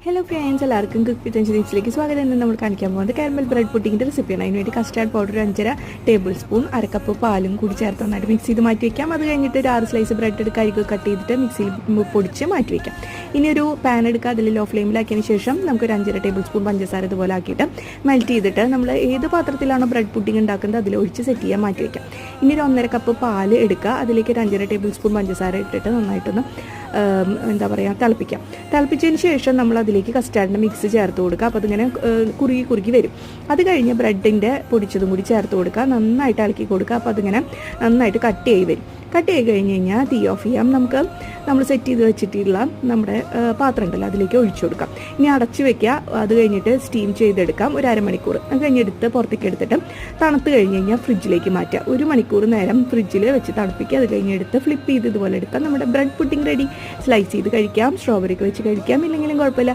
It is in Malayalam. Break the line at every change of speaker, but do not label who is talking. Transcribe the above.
ഹലോ ഫ്രണ്ട്സ്, എല്ലാവർക്കും കുക്ക് വിത്ത് അഞ്ജലീസിലേക്ക് സ്വാഗതം. ഇന്ന് നമ്മൾ കാണിക്കാൻ പോകുന്നത് കാരമൽ ബ്രെഡ് പുഡിങ്ങിൻ്റെ റെസിപ്പിയാണ്. അതിനുവേണ്ടി കസ്റ്റാർഡ് പൗഡർ 5.5 ടേബിൾ സ്പൂൺ, അരക്കപ്പ് പാലും കൂടി ചേർത്ത് നന്നായിട്ട് മിക്സ് ചെയ്ത് മാറ്റി വയ്ക്കാം. അത് കഴിഞ്ഞിട്ട് ഒരു 6 സ്ലൈസ് ബ്രെഡ് എടുക്കുക, അരികെ കട്ട് ചെയ്തിട്ട് മിക്സിയിൽ പൊടിച്ച് മാറ്റി വയ്ക്കാം. ഇനി ഒരു പാൻ എടുക്കുക, അതിൽ ലോ ഫ്ലെയിമിലാക്കിയതിന് ശേഷം നമുക്കൊരു 5.5 ടേബിൾ സ്പൂൺ പഞ്ചസാര ഇതുപോലെ ആക്കിയിട്ട് മെൽറ്റ് ചെയ്തിട്ട് നമ്മൾ ഏത് പാത്രത്തിലാണോ ബ്രെഡ് പുഡിങ് ഉണ്ടാക്കുന്നത് അതിൽ ഒഴിച്ച് സെറ്റ് ചെയ്യാൻ മാറ്റി വയ്ക്കാം. ഇനി ഒരു 1.5 കപ്പ് പാല് എടുക്കുക, അതിലേക്ക് ഒരു 5.5 ടേബിൾ സ്പൂൺ പഞ്ചസാര ഇട്ടിട്ട് നന്നായിട്ടൊന്ന് തിളപ്പിച്ചതിന് ശേഷം നമ്മൾ അതിലേക്ക് കസ്റ്റാർഡിൻ്റെ മിക്സ് ചേർത്ത് കൊടുക്കുക. അപ്പോൾ അതിങ്ങനെ കുറുകി വരും. അത് കഴിഞ്ഞ് ബ്രെഡിൻ്റെ പൊടിച്ചതും കൂടി ചേർത്ത് കൊടുക്കുക, നന്നായിട്ട് ഇളക്കി കൊടുക്കുക. അപ്പോൾ അതിങ്ങനെ നന്നായിട്ട് കട്ട് ചെയ്ത് വരും. കട്ട് ചെയ്ത് കഴിഞ്ഞ് കഴിഞ്ഞാൽ തീ ഓഫ് ചെയ്യാം. നമ്മൾ സെറ്റ് ചെയ്ത് വെച്ചിട്ടുള്ള നമ്മുടെ പാത്രം ഉണ്ടല്ലോ അതിലേക്ക് ഒഴിച്ചു കൊടുക്കാം. ഇനി അടച്ചു വെക്കുക. അത് കഴിഞ്ഞിട്ട് സ്റ്റീം ചെയ്തെടുക്കാം ഒരു അരമണിക്കൂർ. അത് കഴിഞ്ഞെടുത്ത് പുറത്തേക്ക് എടുത്തിട്ട് തണുത്ത് കഴിഞ്ഞ് കഴിഞ്ഞാൽ ഫ്രിഡ്ജിലേക്ക് മാറ്റുക. 1 മണിക്കൂർ നേരം ഫ്രിഡ്ജിൽ വെച്ച് തണുപ്പിക്കുക. അത് കഴിഞ്ഞെടുത്ത് ഫ്ലിപ്പ് ചെയ്ത് ഇതുപോലെ എടുക്കാം. നമ്മുടെ ബ്രെഡ് പുഡിംഗ് റെഡി. സ്ലൈസ് ചെയ്ത് കഴിക്കാം, സ്ട്രോബെറിക്ക് വെച്ച് കഴിക്കാം, ഇല്ലെങ്കിലും കുഴപ്പമില്ല.